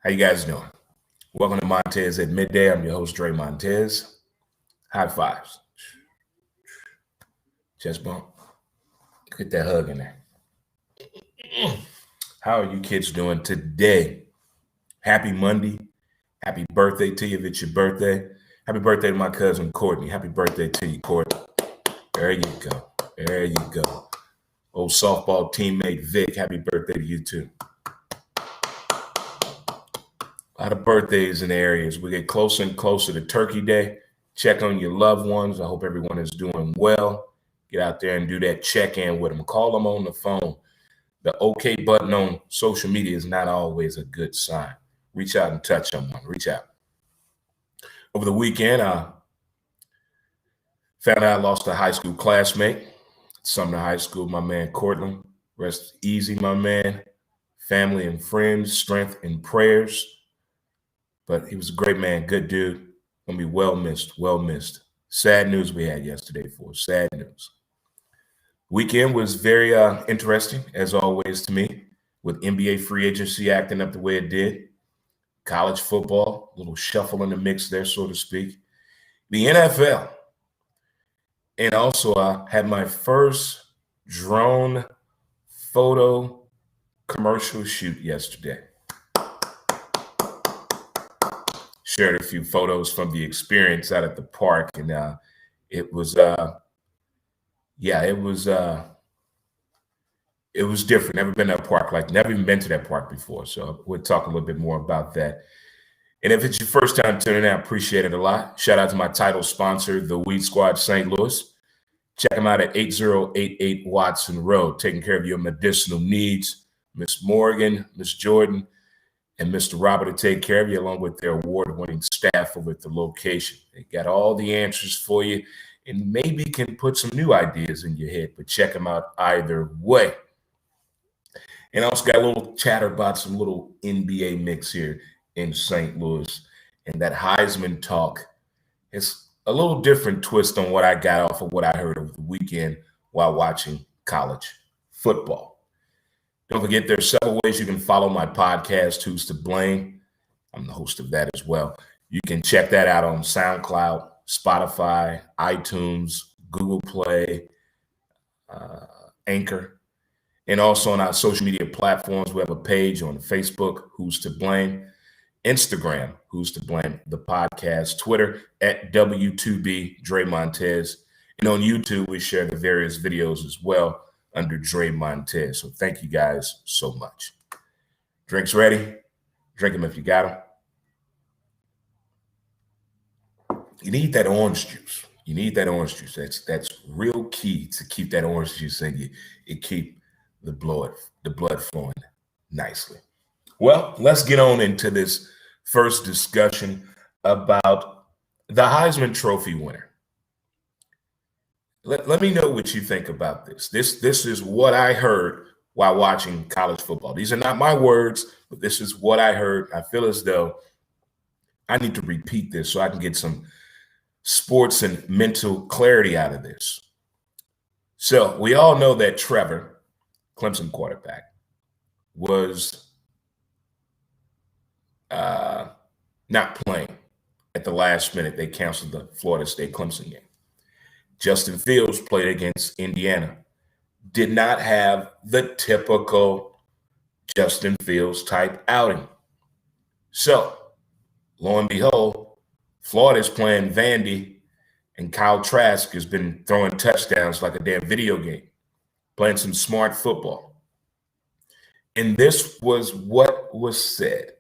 How you guys doing? Welcome to Montez at Midday. I'm your host, Montez. High fives. Chest bump. Get that hug in there. How are you kids doing today? Happy Monday. Happy birthday to you if it's your birthday. Happy birthday to my cousin Courtney. Happy birthday to you, Courtney. There you go. There you go. Old softball teammate Vic, happy birthday to you too. A lot of birthdays in the areas. We get closer and closer to Turkey Day. Check on your loved ones. I hope everyone is doing well. Get out there and do that check-in with them. Call them on the phone. The OK button on social media is not always a good sign. Reach out and touch someone. Reach out. Over the weekend, I found out I lost a high school classmate. Sumner High School, my man Cortland. Rest easy, my man. Family and friends, strength and prayers. But he was a great man, good dude. Gonna be well missed, well missed. Sad news we had yesterday for us. Sad news. Weekend was very interesting, as always, to me, with NBA free agency acting up the way it did. College football, a little shuffle in the mix there, so to speak. The NFL. And also, I had my first drone photo commercial shoot yesterday. Shared a few photos from the experience out at the park, and it was different. Never been to a park, never even been to that park before. So we'll talk a little bit more about that. And if it's your first time tuning in, I appreciate it a lot. Shout out to my title sponsor, the Weed Squad St. Louis. Check them out at 8088 Watson Road, taking care of your medicinal needs. Miss Morgan, Miss Jordan, and Mr. Robert to take care of you, along with their award-winning staff over at the location. They got all the answers for you and maybe can put some new ideas in your head, but check them out either way. And I also got a little chatter about some little NBA mix here in St. Louis. And that Heisman talk is a little different twist on what I got off of what I heard over the weekend while watching college football. Don't forget, there's several ways you can follow my podcast, Who's to Blame. I'm the host of that as well. You can check that out on SoundCloud, Spotify, iTunes, Google Play, Anchor. And also on our social media platforms, we have a page on Facebook, Who's to Blame, Instagram, Who's to Blame, the podcast, Twitter at W2B Dre Montez. And on YouTube, we share the various videos as well under Dre Montez. So thank you guys so much. Drinks ready? Drink them if you got them. You need that orange juice. You need that orange juice. That's real key to keep that orange juice in you. It keep the blood flowing nicely. Well, let's get on into this first discussion about the Heisman Trophy winner. Let me know what you think about this. This is what I heard while watching college football. These are not my words, but this is what I heard. I feel as though I need to repeat this so I can get some sports and mental clarity out of this. So we all know that Trevor, Clemson quarterback, was not playing at the last minute. They canceled the Florida State Clemson game. Justin Fields played against Indiana. Did not have the typical Justin Fields type outing. So, lo and behold, Florida's playing Vandy, and Kyle Trask has been throwing touchdowns like a damn video game, playing some smart football. And this was what was said.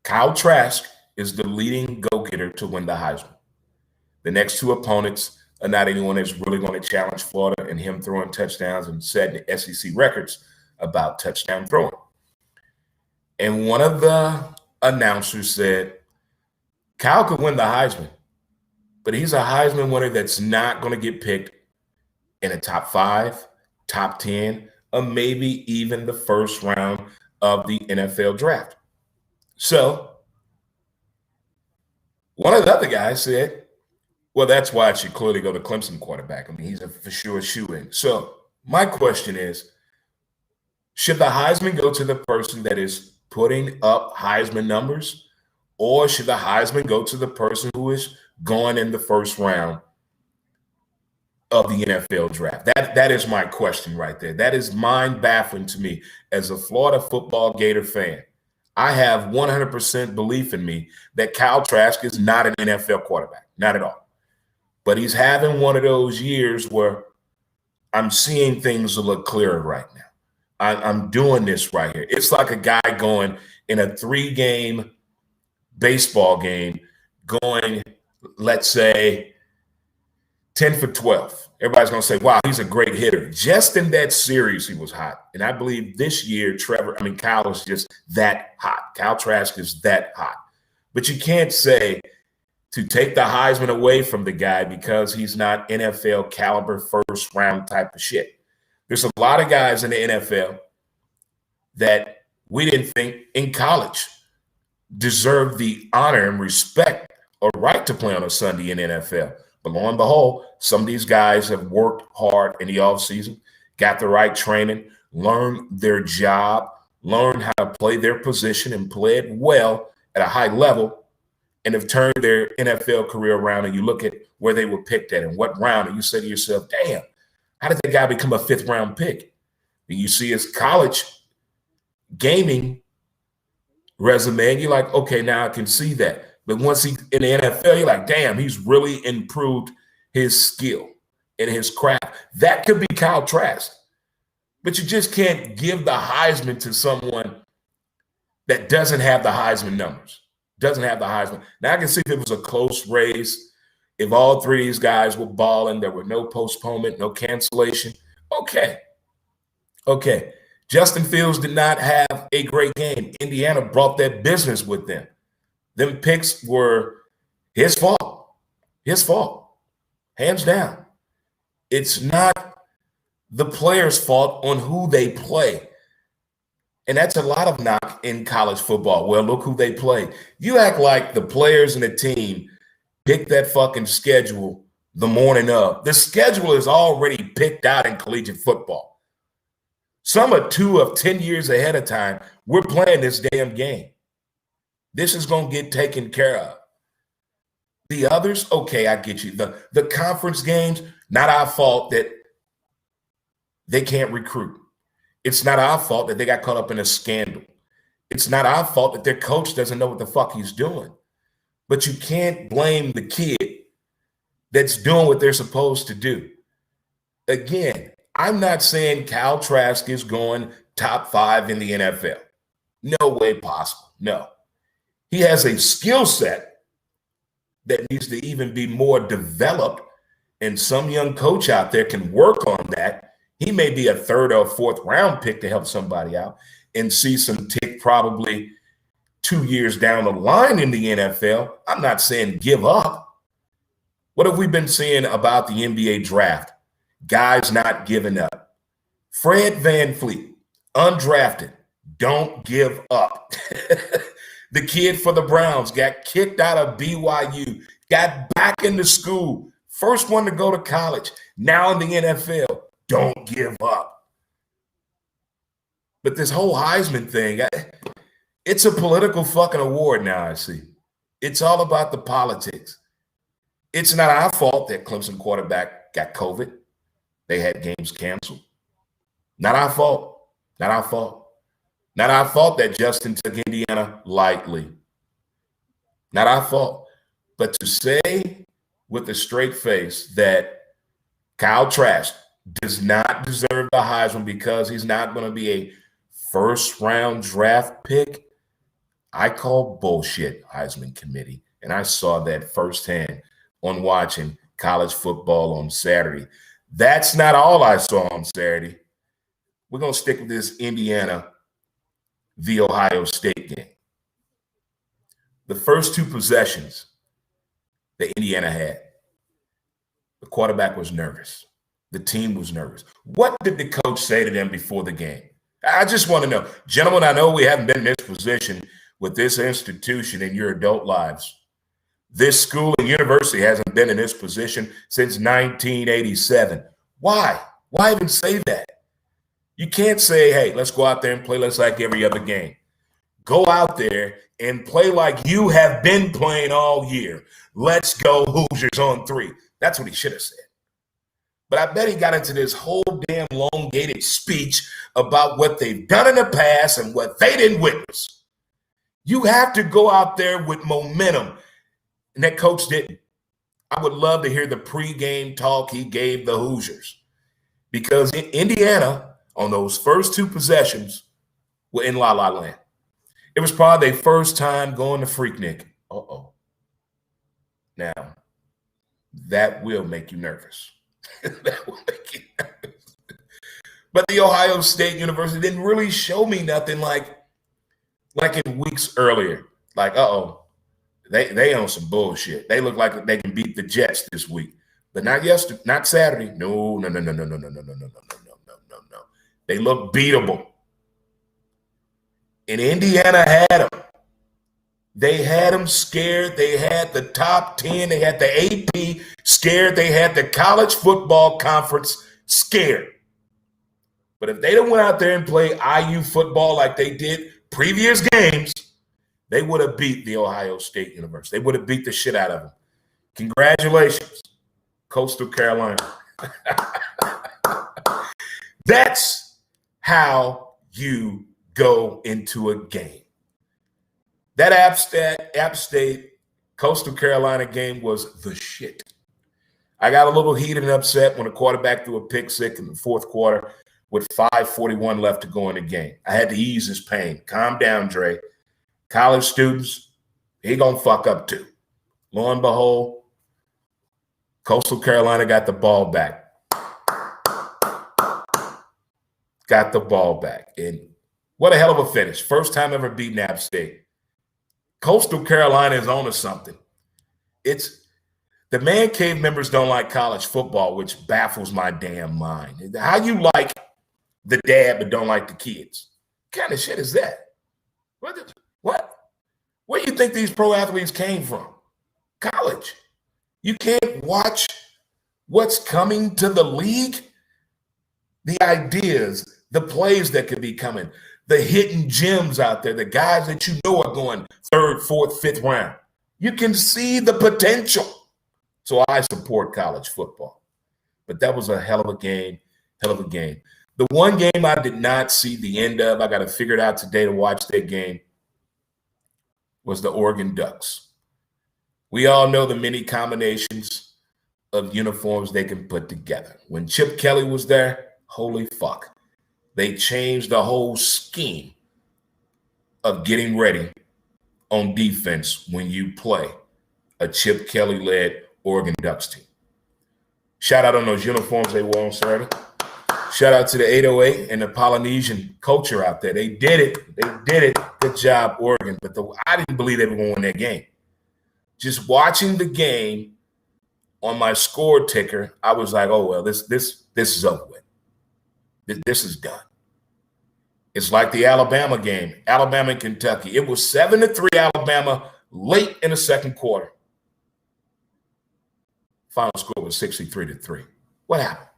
Kyle Trask is the leading go-getter to win the Heisman. The next two opponents are not anyone that's really going to challenge Florida and him throwing touchdowns and setting the SEC records about touchdown throwing. And one of the announcers said, Kyle could win the Heisman, but he's a Heisman winner that's not going to get picked in a top 5, top 10, or maybe even the first round of the NFL draft. So one of the other guys said, well, that's why it should clearly go to Clemson quarterback. I mean, he's a for sure shoe-in. So my question is, should the Heisman go to the person that is putting up Heisman numbers, or should the Heisman go to the person who is going in the first round of the NFL draft? That is my question right there. That is mind-baffling to me as a Florida football Gator fan. I have 100% belief in me that Kyle Trask is not an NFL quarterback, not at all. But he's having one of those years where I'm seeing things a little clearer right now. I'm doing this right here. It's like a guy going in a 3-game baseball game, going, let's say, 10 for 12. Everybody's going to say, wow, he's a great hitter. Just in that series, he was hot. And I believe this year, Kyle is just that hot. Kyle Trask is that hot. But you can't say to take the Heisman away from the guy because he's not NFL caliber first round type of shit. There's a lot of guys in the NFL that we didn't think in college deserved the honor and respect or right to play on a Sunday in the NFL. But lo and behold, some of these guys have worked hard in the offseason, got the right training, learned their job, learned how to play their position and play it well at a high level, and have turned their NFL career around. And you look at where they were picked at and what round, and you say to yourself, damn, how did that guy become a 5th-round pick? And you see his college gaming resume, and you're like, okay, now I can see that. But once he's in the NFL, you're like, damn, he's really improved his skill and his craft. That could be Kyle Trask. But you just can't give the Heisman to someone that doesn't have the Heisman numbers, doesn't have the Heisman. Now, I can see if it was a close race, if all 3 of these guys were balling, there were no postponement, no cancellation. Okay. Justin Fields did not have a great game. Indiana brought that business with them. Them picks were his fault. His fault. Hands down. It's not the player's fault on who they play. And that's a lot of knock in college football. Well, look who they play. You act like the players and the team pick that fucking schedule the morning of. The schedule is already picked out in collegiate football. Some are 2 of 10 years ahead of time. We're playing this damn game. This is going to get taken care of. The others, okay, I get you. The conference games, not our fault that they can't recruit. It's not our fault that they got caught up in a scandal. It's not our fault that their coach doesn't know what the fuck he's doing. But you can't blame the kid that's doing what they're supposed to do. Again, I'm not saying Kyle Trask is going top 5 in the NFL. No way possible. No. He has a skill set that needs to even be more developed, and some young coach out there can work on that. He may be a 3rd or 4th round pick to help somebody out and see some tick probably 2 years down the line in the NFL. I'm not saying give up. What have we been seeing about the NBA draft? Guys not giving up. Fred VanVleet, undrafted, don't give up. The kid for the Browns got kicked out of BYU, got back into school, first one to go to college, now in the NFL. Don't give up. But this whole Heisman thing, it's a political fucking award now, I see. It's all about the politics. It's not our fault that Clemson quarterback got COVID. They had games canceled. Not our fault. Not our fault. Not our fault that Justin took Indiana lightly. Not our fault. But to say with a straight face that Kyle Trask does not deserve the Heisman because he's not going to be a first-round draft pick, I call bullshit, Heisman Committee. And I saw that firsthand on watching college football on Saturday. That's not all I saw on Saturday. We're going to stick with this Indiana v. Ohio State game. The first 2 possessions that Indiana had, the quarterback was nervous. The team was nervous. What did the coach say to them before the game? I just want to know. Gentlemen, I know we haven't been in this position with this institution in your adult lives. This school and university hasn't been in this position since 1987. Why? Why even say that? You can't say, hey, let's go out there and play like every other game. Go out there and play like you have been playing all year. Let's go Hoosiers on 3. That's what he should have said. But I bet he got into this whole damn elongated speech about what they've done in the past and what they didn't witness. You have to go out there with momentum. And that coach didn't. I would love to hear the pregame talk he gave the Hoosiers. Because in Indiana, on those first 2 possessions, were in La La Land. It was probably their first time going to Freaknik. Uh-oh. Now, that will make you nervous. That will make you nervous. But the Ohio State University didn't really show me nothing like in weeks earlier. Like, they on some bullshit. They look like they can beat the Jets this week. But not yesterday, not Saturday. No. They look beatable. And Indiana had them. They had them scared. They had the top 10. They had the AP scared. They had the college football conference scared. But if they don't went out there and play IU football like they did previous games, they would have beat the Ohio State University. They would have beat the shit out of them. Congratulations, Coastal Carolina. That's how you go into a game. That App State Coastal Carolina game was the shit. I got a little heated and upset when the quarterback threw a pick six in the fourth quarter with 5:41 left to go in the game. I had to ease his pain. Calm down, Dre. College students, he gonna fuck up too. Lo and behold, Coastal Carolina got the ball back. Got the ball back. And what a hell of a finish. First time ever beating App State. Coastal Carolina is on to something. It's the man cave members don't like college football, which baffles my damn mind. How you like the dad but don't like the kids? What kind of shit is that? What? Where do you think these pro athletes came from? College. You can't watch what's coming to the league? The ideas, the plays that could be coming, the hidden gems out there, the guys that you know are going 3rd, 4th, 5th round. You can see the potential. So I support college football. But that was a hell of a game, The one game I did not see the end of, I got to figure it out today to watch that game, was the Oregon Ducks. We all know the many combinations of uniforms they can put together. When Chip Kelly was there, holy fuck. They changed the whole scheme of getting ready on defense when you play a Chip Kelly-led Oregon Ducks team. Shout out on those uniforms they wore on Saturday. Shout out to the 808 and the Polynesian culture out there. They did it. Good job, Oregon. But I didn't believe they were going to win that game. Just watching the game on my score ticker, I was like, oh, well, this is over with. This is done. It's like the Alabama game, Alabama and Kentucky. It was 7-3 Alabama late in the second quarter. Final score was 63-3. What happened?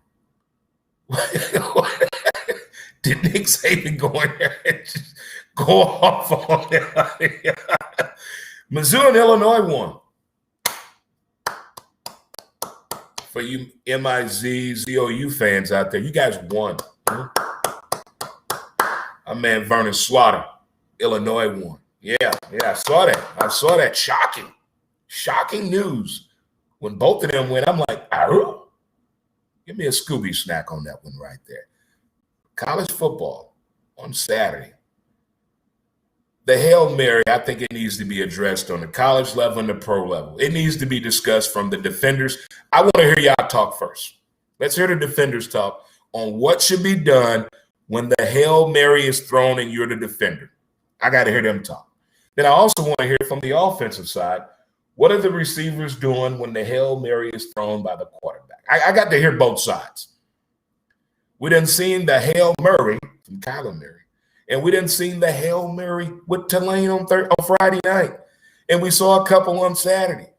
Did Nick Saban go in there and just go off on it? Mizzou and Illinois won. For you MIZ-ZOU fans out there, you guys won. My man Vernon Slaughter, Illinois won. Yeah, I saw that. Shocking news. When both of them went, I'm like, arrow. Give me a Scooby snack on that one right there. College football on Saturday. The Hail Mary, I think it needs to be addressed on the college level and the pro level. It needs to be discussed from the defenders. I want to hear y'all talk first. Let's hear the defenders talk on what should be done when the Hail Mary is thrown and you're the defender. I got to hear them talk. Then I also want to hear from the offensive side. What are the receivers doing when the Hail Mary is thrown by the quarterback? I got to hear both sides. We done seen the Hail Murray from Kyler Murray, and we done seen the Hail Mary with Tulane on Friday night, and we saw a couple on Saturday.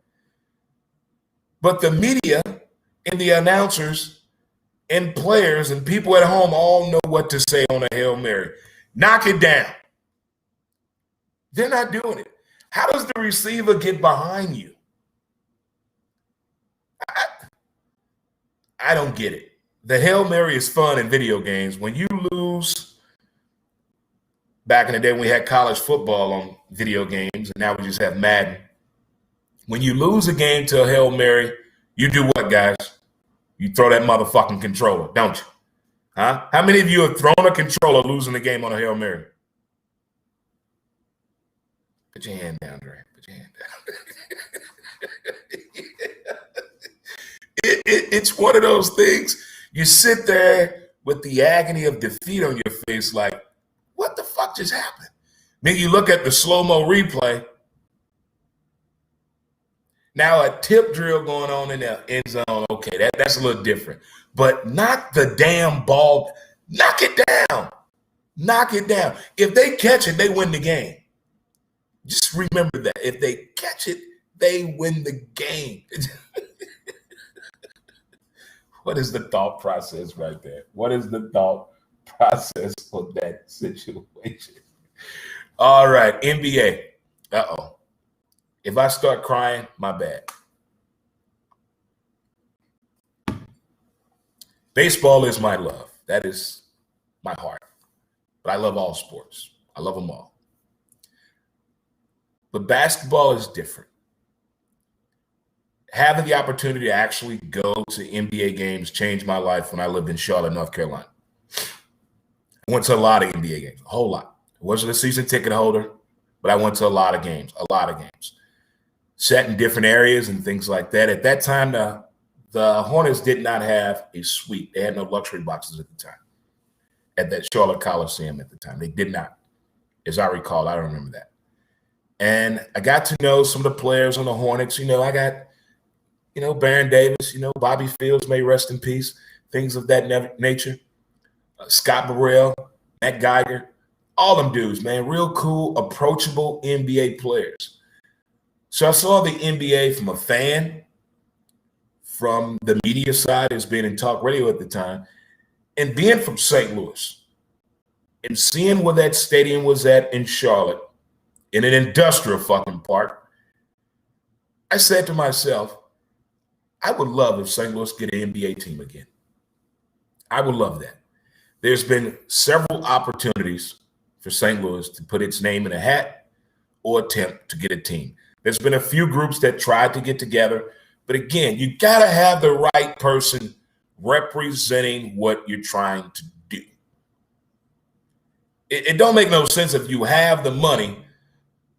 But the media and the announcers and players and people at home all know what to say on a Hail Mary. Knock it down. They're not doing it. How does the receiver get behind you? I don't get it. The Hail Mary is fun in video games. When you lose, back in the day when we had college football on video games, and now we just have Madden. When you lose a game to a Hail Mary, you do what, guys? You throw that motherfucking controller, don't you? Huh? How many of you have thrown a controller losing the game on a Hail Mary? Put your hand down, Dre. Put your hand down. It's one of those things. You sit there with the agony of defeat on your face like, what the fuck just happened? Then you look at the slow-mo replay. Now a tip drill going on in the end zone. Okay, that's a little different. But knock the damn ball. Knock it down. Knock it down. If they catch it, they win the game. Just remember that. If they catch it, they win the game. What is the thought process right there? What is the thought process of that situation? All right, NBA. Uh-oh. If I start crying, my bad. Baseball is my love. That is my heart. But I love all sports. I love them all. But basketball is different. Having the opportunity to actually go to NBA games changed my life when I lived in Charlotte, North Carolina. I went to a lot of NBA games, a whole lot. I wasn't a season ticket holder, but I went to a lot of games. Sat in different areas and things like that. At that time, the Hornets did not have a suite. They had no luxury boxes at the time. At that Charlotte Coliseum at the time. They did not. As I recall, I don't remember that. And I got to know some of the players on the Hornets. I got, Baron Davis, Bobby Fields, may rest in peace, things of that nature. Scott Burrell, Matt Geiger, all them dudes, man, real cool, approachable NBA players. So I saw the NBA from a fan, from the media side as being in talk radio at the time, and being from St. Louis and seeing where that stadium was at in Charlotte, in an industrial fucking park, I said to myself, I would love if St. Louis get an NBA team again. I would love that. There's been several opportunities for St. Louis to put its name in a hat or attempt to get a team. There's been a few groups that tried to get together, but again, you got to have the right person representing what you're trying to do. It don't make no sense if you have the money,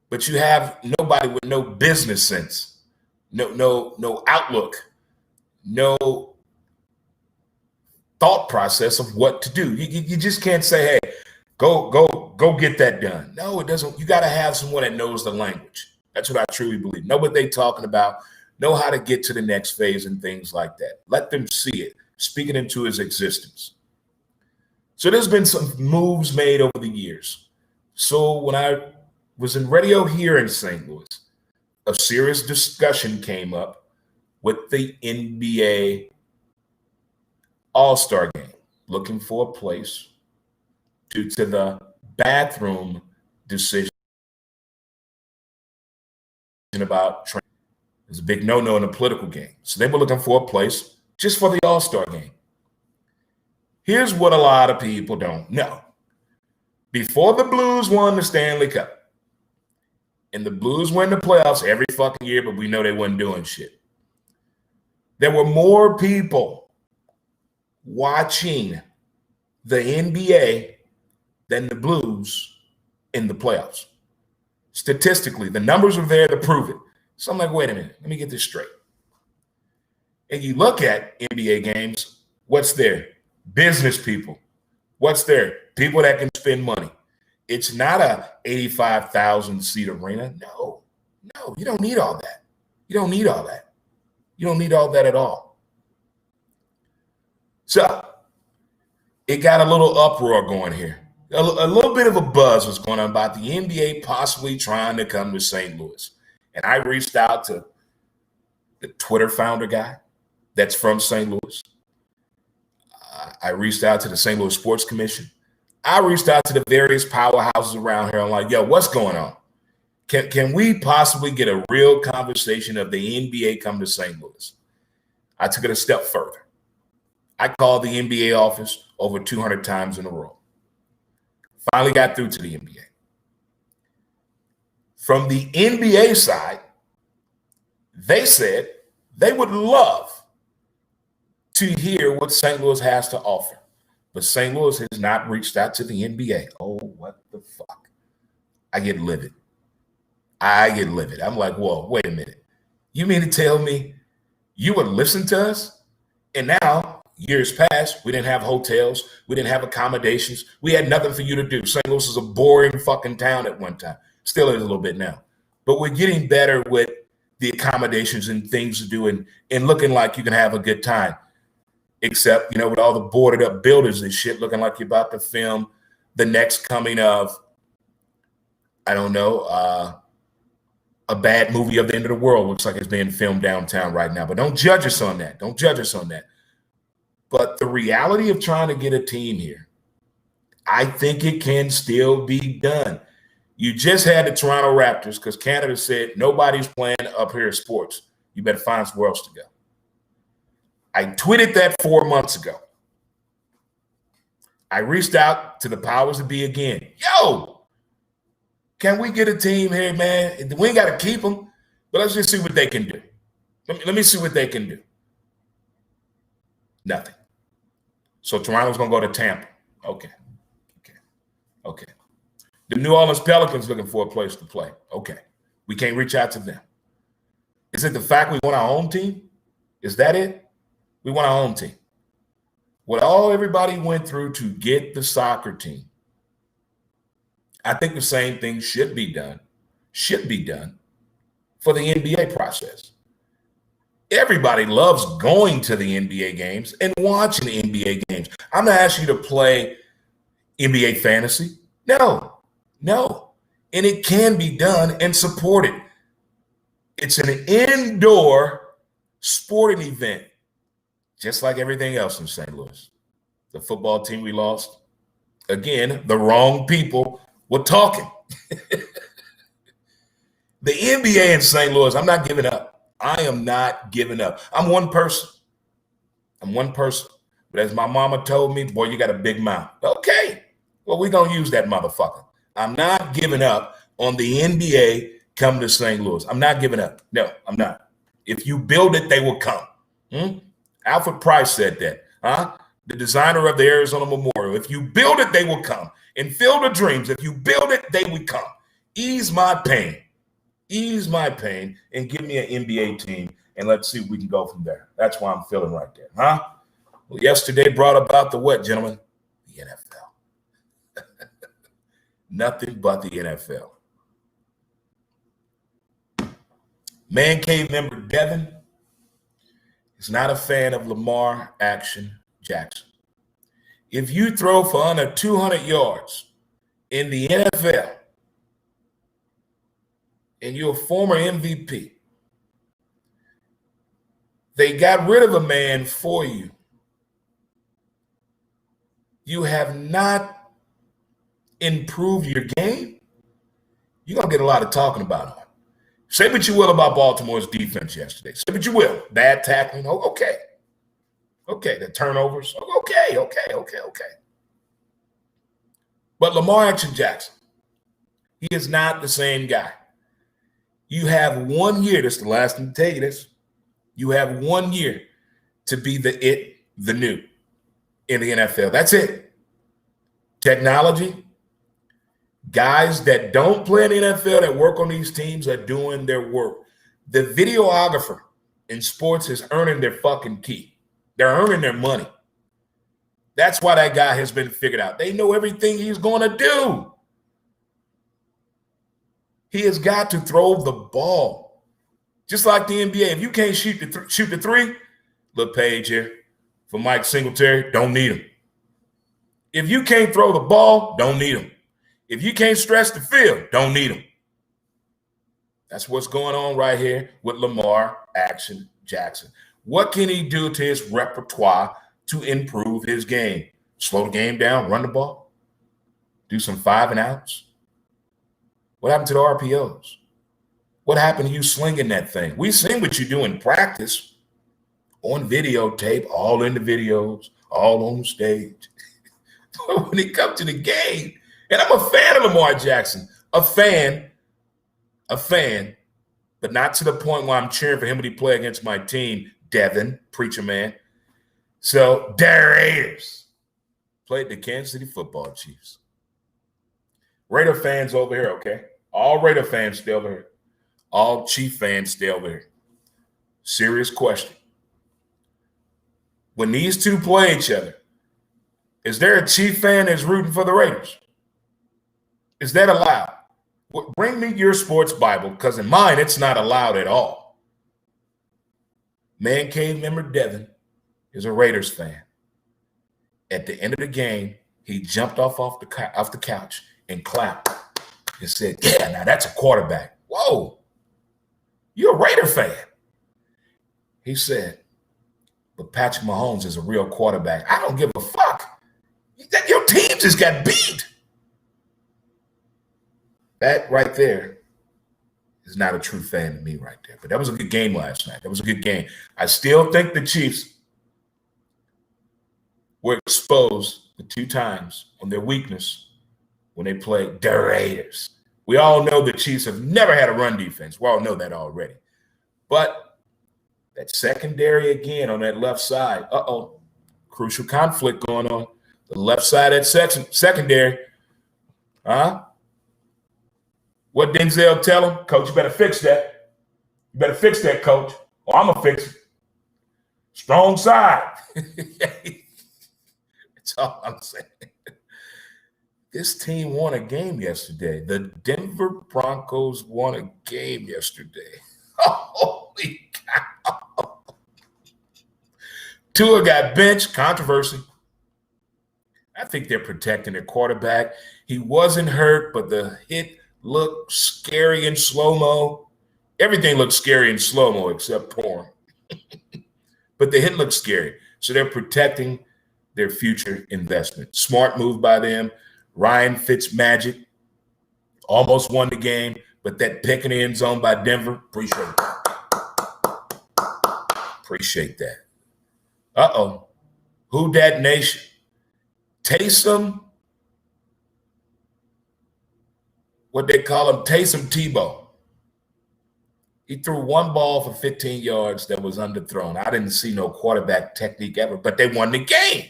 but you have nobody with no business sense, no outlook, no thought process of what to do. You just can't say, hey, go get that done. No, it doesn't. You got to have someone that knows the language. That's what I truly believe. Know what they're talking about, know how to get to the next phase and things like that. Let them see it, speak it into its existence. So there's been some moves made over the years. So when I was in radio here in St. Louis, a serious discussion came up with the NBA All-Star Game, looking for a place due to the bathroom decision about training. It's a big no-no in a political game. So they were looking for a place just for the All-Star Game. Here's what a lot of people don't know. Before the Blues won the Stanley Cup, and the Blues win the playoffs every fucking year, but we know they wasn't doing shit. There were more people watching the NBA than the Blues in the playoffs. Statistically, the numbers are there to prove it. So I'm like, wait a minute, let me get this straight. And you look at NBA games, what's there? Business people. What's there? People that can spend money. It's not a 85,000 seat arena. No, you don't need all that. You don't need all that. You don't need all that at all. So it got a little uproar going here. A little bit of a buzz was going on about the NBA possibly trying to come to St. Louis. And I reached out to the Twitter founder guy that's from St. Louis. I reached out to the St. Louis Sports Commission. I reached out to the various powerhouses around here. I'm like, yo, what's going on? Can we possibly get a real conversation of the NBA come to St. Louis? I took it a step further. I called the NBA office over 200 times in a row. Finally got through to the NBA. From the NBA side, they said they would love to hear what St. Louis has to offer. But St. Louis has not reached out to the NBA. Oh, what the fuck? I get livid. I'm like, whoa, wait a minute. You mean to tell me you would listen to us? And now, years past, we didn't have hotels. We didn't have accommodations. We had nothing for you to do. St. Louis was a boring fucking town at one time. Still is a little bit now. But we're getting better with the accommodations and things to do and looking like you can have a good time. Except, with all the boarded up buildings and shit, looking like you're about to film the next coming of, I don't know, a bad movie of the end of the world. Looks like it's being filmed downtown right now. But don't judge us on that. But the reality of trying to get a team here, I think it can still be done. You just had the Toronto Raptors because Canada said nobody's playing up here at sports. You better find somewhere else to go. I tweeted that 4 months ago. I reached out to the powers that be again. Yo, can we get a team here, man? We ain't got to keep them, but let's just see what they can do. Let me see what they can do. Nothing. So Toronto's going to go to Tampa. Okay. The New Orleans Pelicans looking for a place to play. Okay. We can't reach out to them. Is it the fact we want our own team? Is that it? We want our own team. What everybody went through to get the soccer team, I think the same thing should be done for the NBA process. Everybody loves going to the NBA games and watching the NBA games. I'm not asking you to play NBA fantasy. No. And it can be done and supported. It's an indoor sporting event, just like everything else in St. Louis. The football team we lost, again, the wrong people were talking. The NBA in St. Louis, I'm not giving up. I am not giving up. I'm one person. But as my mama told me, boy, you got a big mouth. Okay. Well, we're going to use that motherfucker. I'm not giving up on the NBA coming to St. Louis. I'm not giving up. No, I'm not. If you build it, they will come. Alfred Price said that. The designer of the Arizona Memorial. If you build it, they will come. And Field of Dreams, if you build it, they will come. Ease my pain, and give me an NBA team, and let's see if we can go from there. That's why I'm feeling right there, Well, yesterday brought about the what, gentlemen? The NFL. Nothing but the NFL. Man Cave member Devin is not a fan of Lamar Action Jackson. If you throw for under 200 yards in the NFL and you're a former MVP, they got rid of a man for you. You have not improved your game. You're going to get a lot of talking about it. Say what you will about Baltimore's defense yesterday. Say what you will. Bad tackling. Okay. The turnovers. Okay. But Lamar Action Jackson, he is not the same guy. You have 1 year. This is the last time to tell you this. You have 1 year to be the new in the NFL. That's it. Technology. Guys that don't play in the NFL that work on these teams are doing their work. The videographer in sports is earning their fucking keep. They're earning their money. That's why that guy has been figured out. They know everything he's going to do. He has got to throw the ball. Just like the NBA. If you can't shoot the three, look, Page here, for Mike Singletary, don't need him. If you can't throw the ball, don't need him. If you can't stretch the field, don't need him. That's what's going on right here with Lamar Action Jackson. What can he do to his repertoire to improve his game? Slow the game down, run the ball, do some 5 and outs. What happened to the RPOs? What happened to you slinging that thing? We seen what you do in practice, on videotape, all in the videos, all on stage. But when it comes to the game, and I'm a fan of Lamar Jackson, a fan, but not to the point where I'm cheering for him when he play against my team, Devin, preacher man. So, the Raiders played the Kansas City Football Chiefs. Raider fans over here, okay? All Raider fans stay over here. All Chief fans stay over here. Serious question. When these two play each other, is there a Chief fan that's rooting for the Raiders? Is that allowed? Bring me your sports Bible, because in mine, it's not allowed at all. Man Cave member Devin is a Raiders fan. At the end of the game, he jumped off the couch and clapped and said, yeah, now that's a quarterback. Whoa, you're a Raider fan. He said, but Patrick Mahomes is a real quarterback. I don't give a fuck. Your team just got beat. That right there is not a true fan to me right there. But that was a good game last night. That was a good game. I still think the Chiefs were exposed the 2 times on their weakness when they played the Raiders. We all know the Chiefs have never had a run defense. We all know that already. But that secondary again on that left side, crucial conflict going on. The left side of that secondary, What Denzel tell him? Coach, you better fix that. You better fix that, coach, or I'm going to fix it. Strong side. That's all I'm saying. This team won a game yesterday. The Denver Broncos won a game yesterday. Holy cow. Tua got benched. Controversy. I think they're protecting their quarterback. He wasn't hurt, but the hit looked scary in slow-mo. Everything looks scary in slow-mo except porn. But the hit looks scary. So they're protecting their future investment. Smart move by them. Ryan Fitzmagic almost won the game, but that pick in the end zone by Denver, appreciate that. Appreciate that. Who dat nation? Taysom, what they call him, Taysom Tebow. He threw one ball for 15 yards that was underthrown. I didn't see no quarterback technique ever, but they won the game.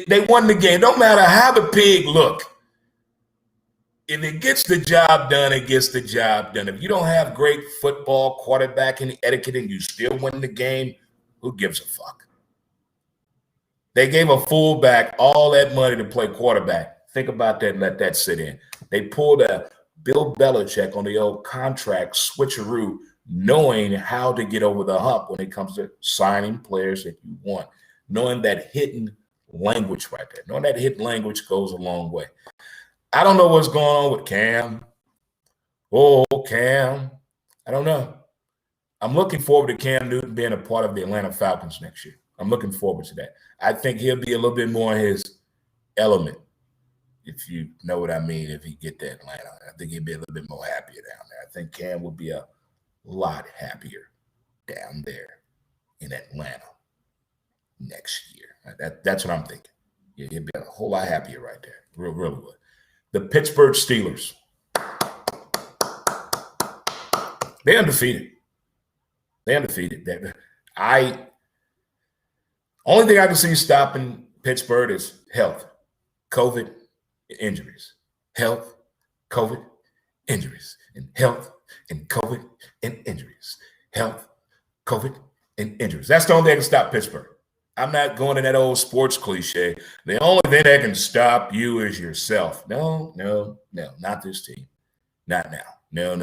They won the game. Don't matter how the pig look. If it gets the job done, it gets the job done. If you don't have great football quarterbacking etiquette and you still win the game, who gives a fuck? They gave a fullback all that money to play quarterback. Think about that and let that sit in. They pulled a Bill Belichick on the old contract switcheroo, knowing how to get over the hump when it comes to signing players that you want, knowing that hidden language right there. Knowing that hidden language goes a long way. I don't know what's going on with Cam. Cam. I don't know. I'm looking forward to Cam Newton being a part of the Atlanta Falcons next year. I'm looking forward to that. I think he'll be a little bit more in his element, if you know what I mean, if he get to Atlanta. I think he'll be a little bit more happier down there. I think Cam will be a lot happier down there in Atlanta next year. That's what I'm thinking. Yeah, he'll be a whole lot happier right there. Really would. The Pittsburgh Steelers. They're undefeated. Only thing I can see stopping Pittsburgh is health, COVID, injuries. Health, COVID, injuries. And health, and COVID, and injuries. Health, COVID, and injuries. That's the only thing that can stop Pittsburgh. I'm not going to that old sports cliche. The only thing that can stop you is yourself. No, not this team. Not now. No.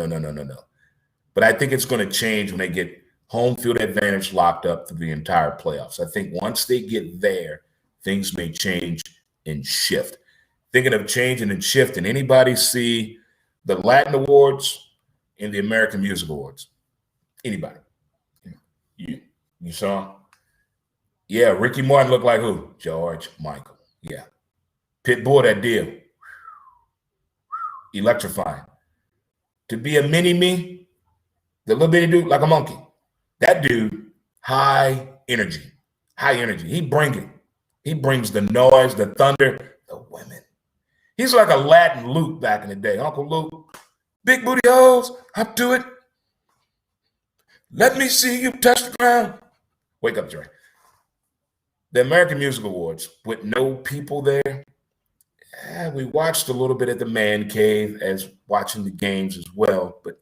But I think it's going to change when they get home field advantage locked up through the entire playoffs. I think once they get there, things may change and shift. Thinking of changing and shifting, anybody see the Latin Awards and the American Music Awards? Anybody? You saw them? Yeah, Ricky Martin looked like who? George Michael. Yeah. Pitbull, that deal. Electrifying. to be a mini-me, the little bitty dude, like a monkey. That dude, high energy. He brings it. He brings the noise, the thunder, the women. He's like a Latin Luke back in the day. Uncle Luke, big booty hoes, up to it. Let me see you touch the ground. Wake up, Dre. The American Music Awards with no people there. We watched a little bit at the man cave as watching the games as well, but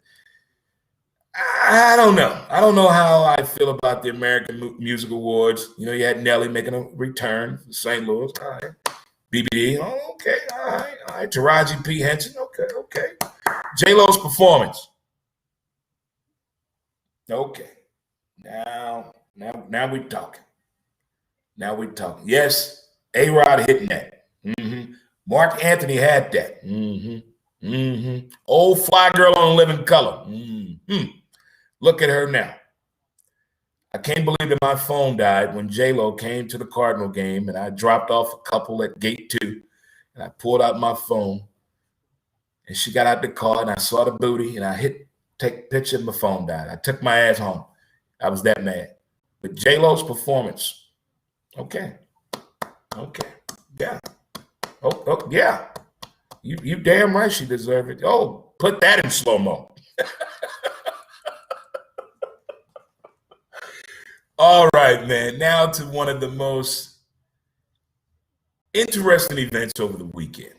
I don't know. I don't know how I feel about the American Music Awards. You know, you had Nelly making a return from St. Louis. All right. BBD. Oh, okay. All right. Taraji P. Henson. Okay. J-Lo's performance. Okay. Now we're talking. Yes, A-Rod hitting that. Mark Anthony had that. Old fly girl on Living Color. Look at her now. I can't believe that my phone died when J-Lo came to the Cardinal game, and I dropped off a couple at gate 2, and I pulled out my phone, and she got out the car, and I saw the booty, and I take a picture, and my phone died. I took my ass home. I was that mad. But J-Lo's performance, okay, yeah. Oh, yeah. You damn right she deserved it. Oh, put that in slow-mo. All right, man. Now to one of the most interesting events over the weekend.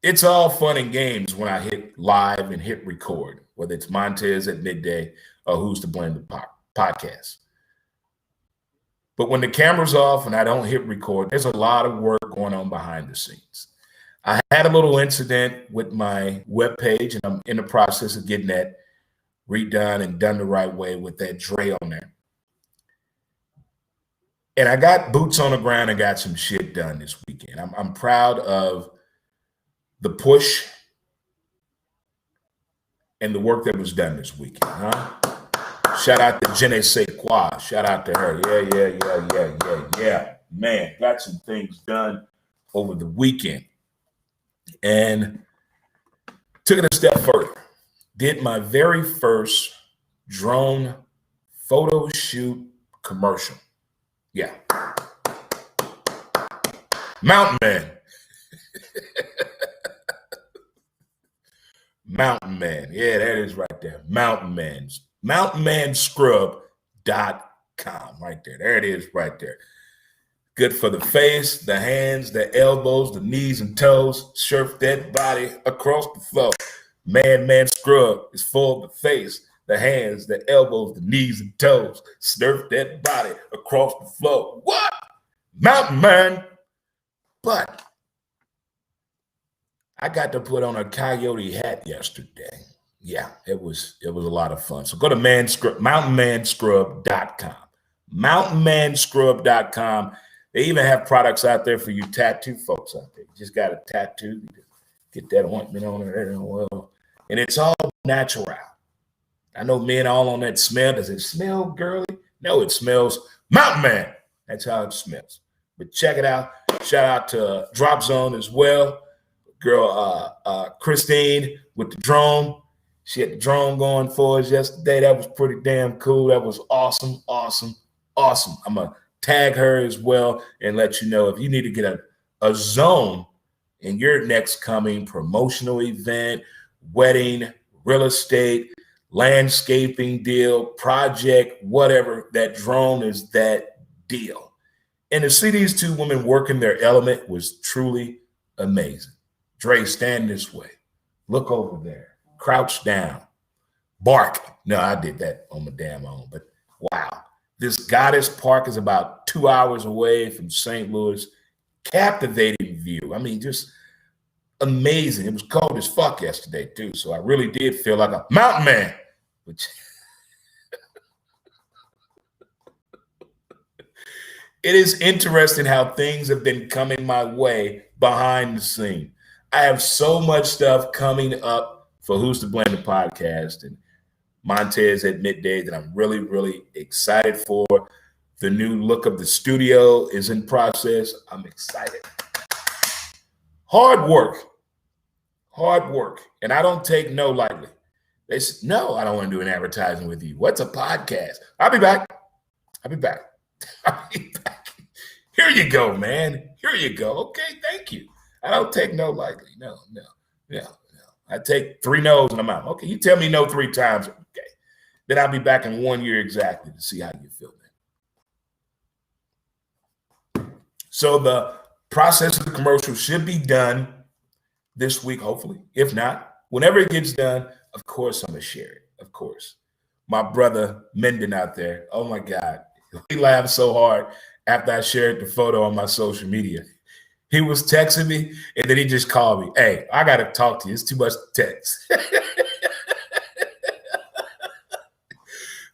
It's all fun and games when I hit live and hit record, whether it's Montez at midday or Who's to Blame the podcast. But when the camera's off and I don't hit record, there's a lot of work going on behind the scenes. I had a little incident with my webpage, and I'm in the process of getting that redone and done the right way with that Dre on there. And I got boots on the ground and got some shit done this weekend. I'm proud of the push and the work that was done this weekend. Shout out to Je ne sais quoi. Shout out to her. Yeah. Man, got some things done over the weekend. And took it a step further. Did my very first drone photo shoot commercial. Yeah. Mountain Man. Mountain Man. Yeah, that is right there. Mountain Man. MountainManScrub.com. Right there. There it is right there. Good for the face, the hands, the elbows, the knees and toes. Surf that body across the floor. Man Scrub is for the face, the hands, the elbows, the knees and toes. Surf that body across the floor. What? Mountain Man. But I got to put on a coyote hat yesterday. Yeah, it was a lot of fun. So go to MountainManScrub.com. MountainManScrub.com. They even have products out there for you tattoo folks out there. You just got a tattoo, get that ointment on there, well, and it's all natural. I know men all on that smell. Does it smell girly? No, it smells Mountain Man. That's how it smells. But check it out. Shout out to Drop Zone as well. Girl, Christine with the drone. She had the drone going for us yesterday. That was pretty damn cool. That was awesome. I'm going to tag her as well and let you know if you need to get a zone in your next coming promotional event, wedding, real estate, landscaping deal, project, whatever, that drone is that deal. And to see these two women working their element was truly amazing. Dre, stand this way. Look over there. Crouch down. Bark. No, I did that on my damn own. But wow. This Goddess Park is about 2 hours away from St. Louis. Captivating view. I mean, just amazing. It was cold as fuck yesterday, too. So I really did feel like a mountain man. Which it is interesting how things have been coming my way behind the scene. I have so much stuff coming up for Who's to Blame the podcast and Montez at midday that I'm really, really excited for. The new look of the studio is in process. I'm excited. Hard work And I don't take no lightly. They said, no, I don't want to do an advertising with you. What's a podcast? I'll be back. I'll be back. I'll be back. Here you go, man. Here you go. Okay, thank you. I don't take no lightly. No. I take 3 no's and I'm out. Okay, you tell me no 3 times. Okay. Then I'll be back in 1 year exactly to see how you feel, man. So the process of the commercial should be done this week, hopefully. If not, whenever it gets done, of course I'm going to share it. Of course. My brother Menden out there, oh my God. He laughed so hard after I shared the photo on my social media. He was texting me, and then he just called me. Hey, I got to talk to you. It's too much text.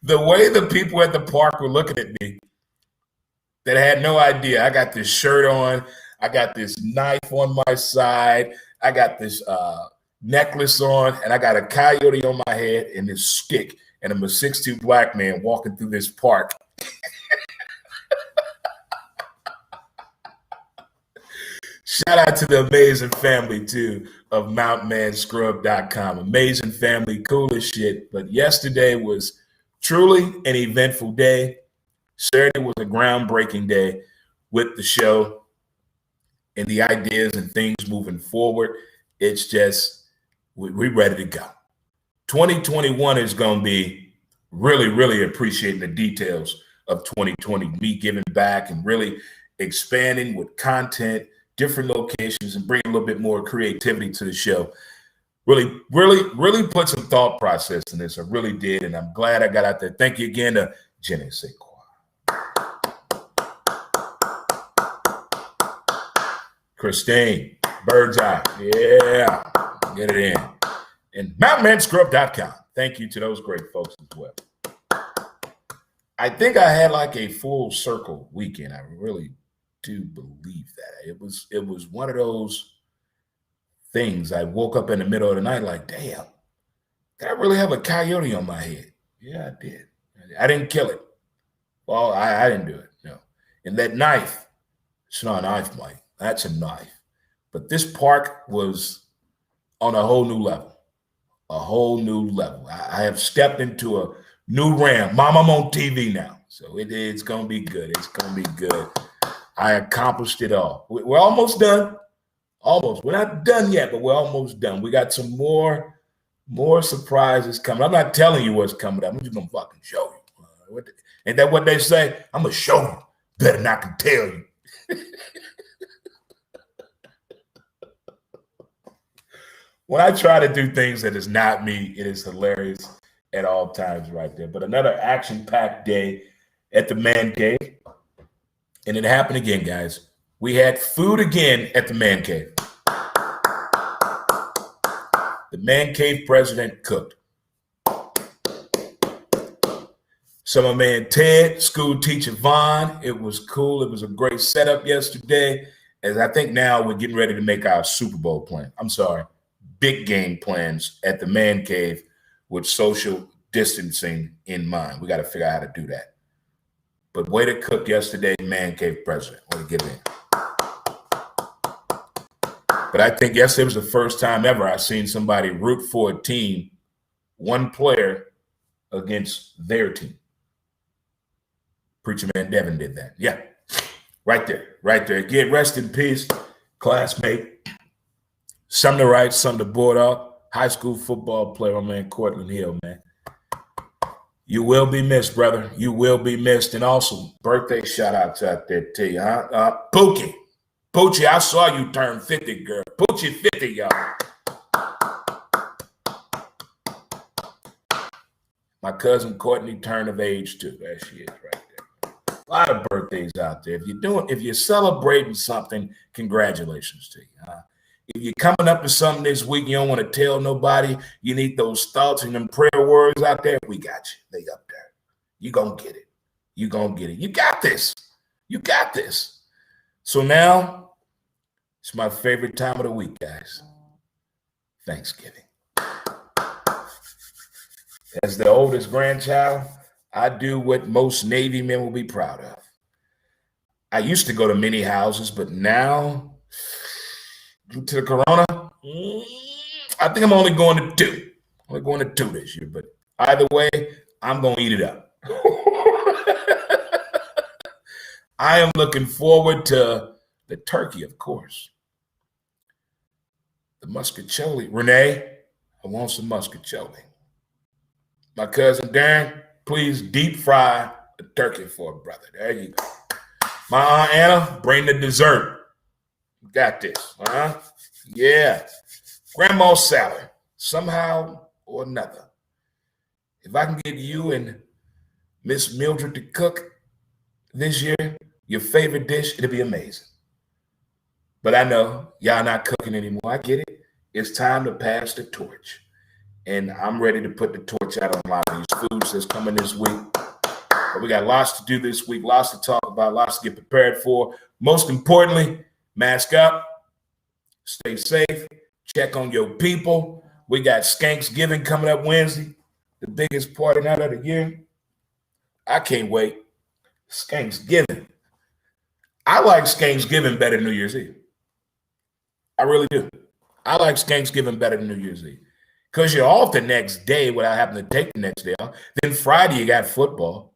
The way the people at the park were looking at me that had no idea. I got this shirt on. I got this knife on my side. I got this necklace on, and I got a coyote on my head and this stick, and I'm a 6'2" black man walking through this park. Shout out to the amazing family, too, of MountManScrub.com. Amazing family, cool as shit. But yesterday was truly an eventful day. Saturday was a groundbreaking day with the show and the ideas and things moving forward. It's just, we're ready to go. 2021 is going to be really, really appreciating the details of 2020, me giving back and really expanding with content, different locations, and bring a little bit more creativity to the show. Really put some thought process in this. I really did, and I'm glad I got out there. Thank you again to Jenny Sequoia, Christine, Bird's Eye, yeah, get it in. And MountManScrub.com. Thank you to those great folks as well. I think I had like a full circle weekend. I really do believe that. It was one of those things. I woke up in the middle of the night like, damn, did I really have a coyote on my head? Yeah, I did. I didn't kill it. Well, I didn't do it, no. And that knife, it's not a knife, Mike. That's a knife. But this park was on a whole new level. A whole new level. I have stepped into a new realm. Mom, I'm on TV now. So it's going to be good. It's going to be good. I accomplished it all. We're almost done. Almost. We're not done yet, but we're almost done. We got some more surprises coming. I'm not telling you what's coming up. I'm just going to fucking show you. Ain't that what they say? I'm going to show you. Better not can tell you. When I try to do things that is not me, it is hilarious at all times right there. But another action-packed day at the Man Cave. And it happened again, guys. We had food again at the Man Cave. The Man Cave president cooked. So my man Ted, school teacher Vaughn, it was cool. It was a great setup yesterday. As I think now we're getting ready to make our Super Bowl plan. I'm sorry. Big game plans at the Man Cave with social distancing in mind. We got to figure out how to do that. But way to cook yesterday, Man Cave president. Way to get it in. But I think yesterday was the first time ever I've seen somebody root for a team, one player against their team. Preacher Man Devin did that. Yeah, right there. Again, rest in peace, classmate. Something to write, something to board up. High school football player, my man Cortland Hill, man. You will be missed, brother. You will be missed. And also, birthday shout-outs out there to you, huh? Pookie. Poochie, I saw you turn 50, girl. Poochie 50, y'all. My cousin Courtney turned of age, too. There she is right there. A lot of birthdays out there. If you're celebrating something, congratulations to you, huh? If you're coming up to something this week, you don't want to tell nobody, you need those thoughts and them prayer words out there, we got you. They up there. You're going to get it. You're going to get it. You got this. You got this. So now, it's my favorite time of the week, guys. Thanksgiving. As the oldest grandchild, I do what most Navy men will be proud of. I used to go to many houses, but now, due to the corona, I think I'm only going to 2. Only going to 2 this year, but either way, I'm going to eat it up. I am looking forward to the turkey, of course. The muscatcholi. Renee, I want some muscatcholi. My cousin Darren, please deep fry the turkey for a brother. There you go. My Aunt Anna, bring the dessert. Got this. Yeah. Grandma's salad, somehow or another. If I can get you and Miss Mildred to cook this year, your favorite dish, it'll be amazing. But I know y'all not cooking anymore. I get it. It's time to pass the torch. And I'm ready to put the torch out on a lot of these foods that's coming this week. But we got lots to do this week, lots to talk about, lots to get prepared for. Most importantly, mask up, stay safe, check on your people. We got Skanksgiving coming up Wednesday, the biggest party night of the year. I can't wait. Skanksgiving. I like Skanksgiving better than New Year's Eve. I really do. I like Skanksgiving better than New Year's Eve. Because you're off the next day without having to take the next day off. Then Friday, you got football.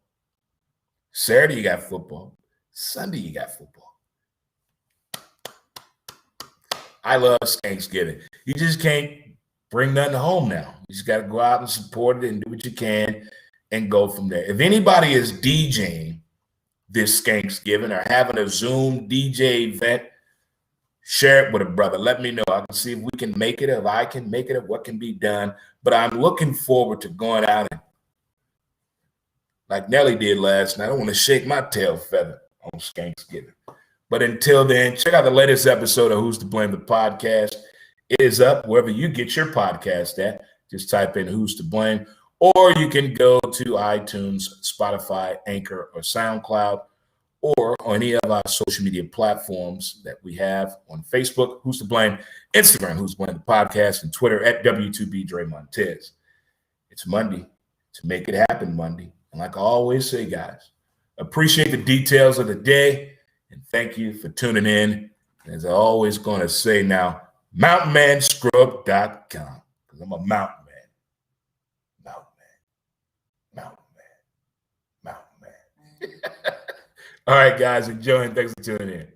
Saturday, you got football. Sunday, you got football. I love Thanksgiving. You just can't bring nothing home now. You just got to go out and support it and do what you can and go from there. If anybody is DJing this Thanksgiving or having a Zoom DJ event, share it with a brother. Let me know. I can see if we can make it, if I can make it, if what can be done. But I'm looking forward to going out and, like Nelly did last night, I want to shake my tail feather on Thanksgiving. But until then, check out the latest episode of Who's to Blame, the podcast. It is up wherever you get your podcast at. Just type in Who's to Blame. Or you can go to iTunes, Spotify, Anchor, or SoundCloud, or on any of our social media platforms that we have on Facebook, Who's to Blame, Instagram, Who's to Blame, the podcast, and Twitter at W2B Montez. It's Monday to make it happen Monday. And like I always say, guys, appreciate the details of the day, and thank you for tuning in. As I always going to say now, mountainmanscrub.com, because I'm a mountain man. Mountain man. All right, guys, enjoy and thanks for tuning in.